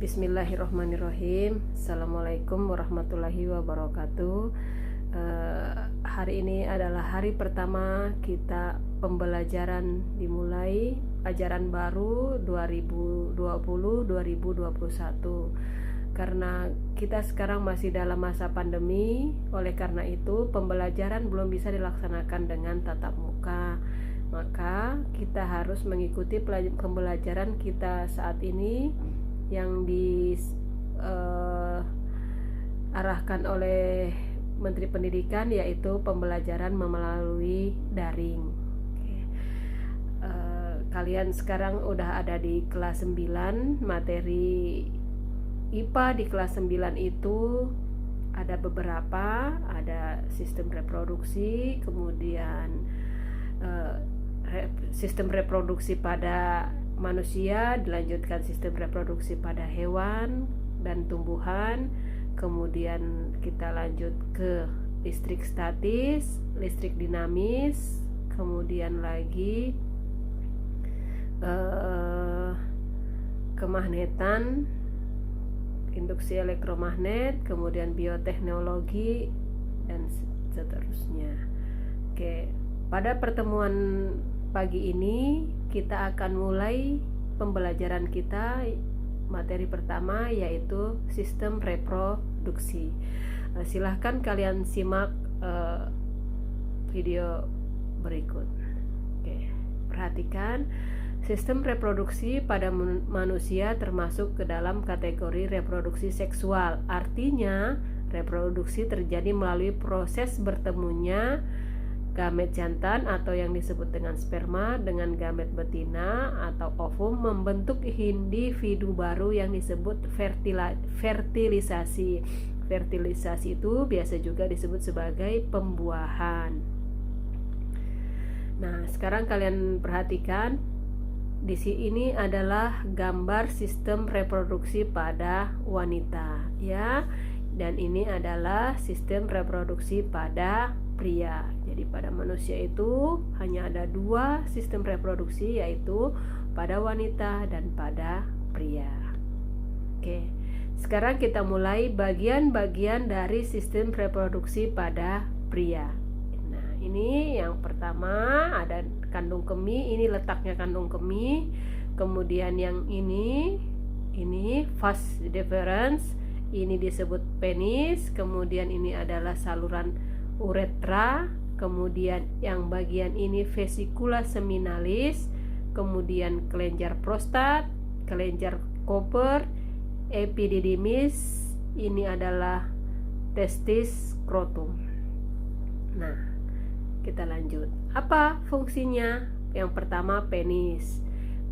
Bismillahirrahmanirrahim. Assalamualaikum warahmatullahi wabarakatuh. Hari ini adalah hari pertama kita pembelajaran dimulai ajaran baru 2020-2021. Karena kita sekarang masih dalam masa pandemi, oleh karena itu pembelajaran belum bisa dilaksanakan dengan tatap muka. Maka kita harus mengikuti pembelajaran kita saat ini yang diarahkan oleh Menteri Pendidikan, yaitu pembelajaran melalui daring. Kalian sekarang udah ada di kelas 9. Materi IPA di kelas 9 itu ada beberapa, ada sistem reproduksi, kemudian sistem reproduksi pada manusia, dilanjutkan sistem reproduksi pada hewan dan tumbuhan, kemudian kita lanjut ke listrik statis, listrik dinamis, kemudian lagi kemagnetan, induksi elektromagnet, kemudian bioteknologi dan seterusnya. Oke, pada pertemuan pagi ini kita akan mulai pembelajaran kita. Materi pertama yaitu sistem reproduksi. Silahkan kalian simak video berikut. Oke, perhatikan. Sistem reproduksi pada manusia termasuk ke dalam kategori reproduksi seksual. Artinya reproduksi terjadi melalui proses bertemunya gamet jantan atau yang disebut dengan sperma dengan gamet betina atau ovum membentuk individu baru yang disebut fertilisasi. Fertilisasi itu biasa juga disebut sebagai pembuahan. Nah, sekarang kalian perhatikan, di sini adalah gambar sistem reproduksi pada wanita, ya. Dan ini adalah sistem reproduksi pada pria. Jadi pada manusia itu hanya ada dua sistem reproduksi, yaitu pada wanita dan pada pria. Oke, sekarang kita mulai bagian-bagian dari sistem reproduksi pada pria. Nah, ini yang pertama ada kandung kemih. Ini letaknya kandung kemih. Kemudian yang ini vas deferens, ini disebut penis. Kemudian ini adalah saluran uretra. Kemudian yang bagian ini vesicula seminalis, kemudian kelenjar prostat, kelenjar Cooper, epididymis, ini adalah testis skrotum. Nah, kita lanjut. Apa fungsinya? Yang pertama, penis.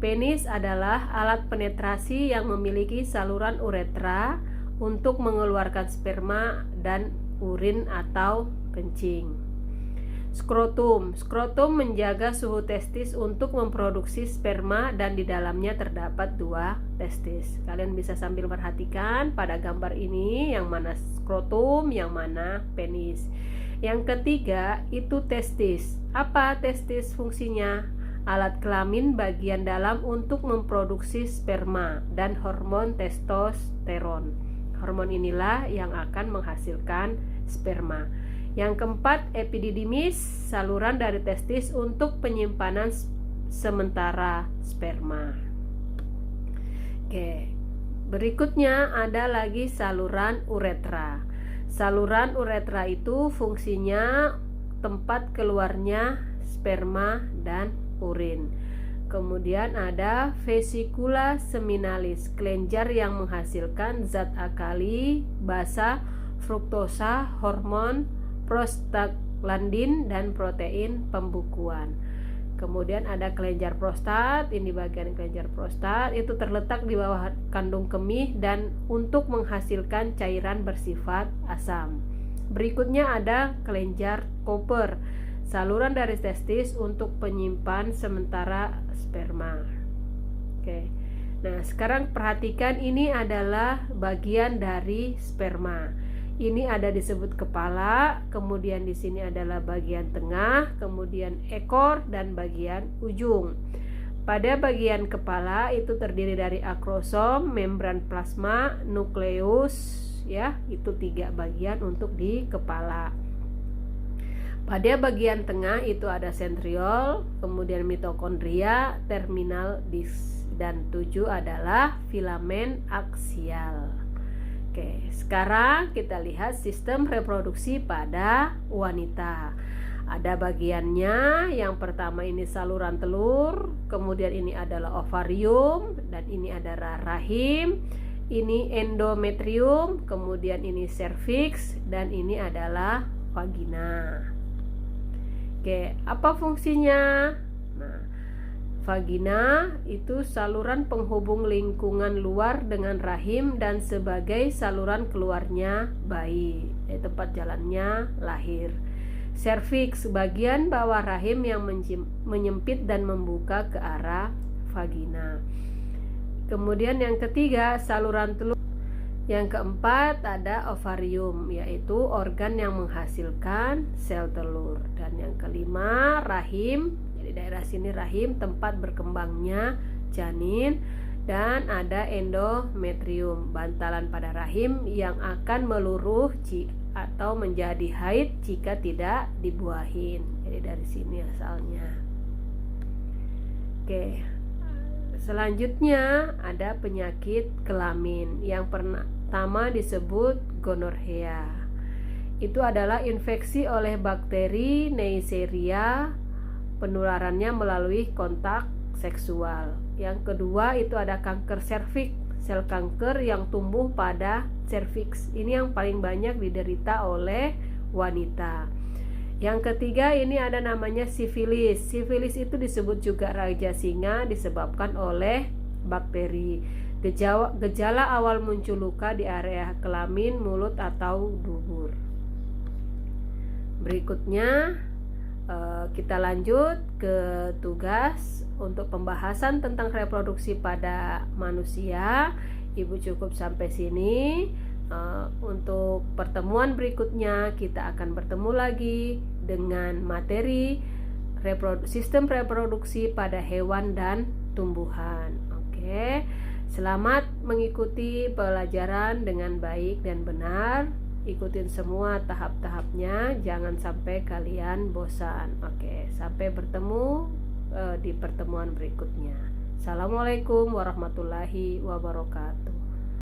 Penis adalah alat penetrasi yang memiliki saluran uretra untuk mengeluarkan sperma dan urin atau kencing. Skrotum. Skrotum menjaga suhu testis untuk memproduksi sperma dan di dalamnya terdapat dua testis. Kalian bisa sambil perhatikan pada gambar ini yang mana skrotum, yang mana penis. Yang ketiga itu testis. Apa testis fungsinya? Alat kelamin bagian dalam untuk memproduksi sperma dan hormon testosteron. Hormon inilah yang akan menghasilkan sperma. Yang keempat, epididymis, saluran dari testis untuk penyimpanan sementara sperma. Oke, berikutnya ada lagi saluran uretra. Saluran uretra itu fungsinya tempat keluarnya sperma dan urin. Kemudian ada vesicula seminalis, kelenjar yang menghasilkan zat alkali, basa, fruktosa, hormon prostaglandin dan protein pembukuan. Kemudian ada kelenjar prostat. Ini bagian kelenjar prostat itu terletak di bawah kandung kemih dan untuk menghasilkan cairan bersifat asam. Berikutnya ada kelenjar Cooper, saluran dari testis untuk penyimpan sementara sperma. Oke. Nah, sekarang perhatikan, ini adalah bagian dari sperma. Ini ada disebut kepala, kemudian di sini adalah bagian tengah, kemudian ekor dan bagian ujung. Pada bagian kepala itu terdiri dari akrosom, membran plasma, nukleus, ya, itu 3 bagian untuk di kepala. Pada bagian tengah itu ada sentriol, kemudian mitokondria, terminal disk, dan 7 adalah filamen aksial. Oke, sekarang kita lihat sistem reproduksi pada wanita. Ada bagiannya, yang pertama ini saluran telur, kemudian ini adalah ovarium, dan ini adalah rahim, ini endometrium, kemudian ini serviks, dan ini adalah vagina. Oke, apa fungsinya? Nah, vagina itu saluran penghubung lingkungan luar dengan rahim dan sebagai saluran keluarnya bayi, tempat jalannya lahir. Serviks bagian bawah rahim yang menyempit dan membuka ke arah vagina. Kemudian yang ketiga saluran telur. Yang keempat ada ovarium, yaitu organ yang menghasilkan sel telur. Dan yang kelima rahim, jadi daerah sini rahim tempat berkembangnya janin. Dan ada endometrium, bantalan pada rahim yang akan meluruh atau menjadi haid jika tidak dibuahin. Jadi dari sini asalnya. Oke, selanjutnya ada penyakit kelamin. Yang pertama disebut gonorrhea. Itu adalah infeksi oleh bakteri Neisseria, penularannya melalui kontak seksual. Yang kedua itu ada kanker serviks, sel kanker yang tumbuh pada serviks. Ini yang paling banyak diderita oleh wanita. Yang ketiga ini ada namanya sifilis. Sifilis itu disebut juga raja singa, disebabkan oleh bakteri. Gejala awal muncul luka di area kelamin, mulut atau dubur. Berikutnya kita lanjut ke tugas untuk pembahasan tentang reproduksi pada manusia. Ibu cukup sampai sini. Untuk pertemuan berikutnya kita akan bertemu lagi dengan materi sistem reproduksi pada hewan dan tumbuhan. Oke, selamat mengikuti pelajaran dengan baik dan benar. Ikutin semua tahap-tahapnya, jangan sampai kalian bosan. Oke, sampai bertemu di pertemuan berikutnya. Assalamualaikum warahmatullahi wabarakatuh.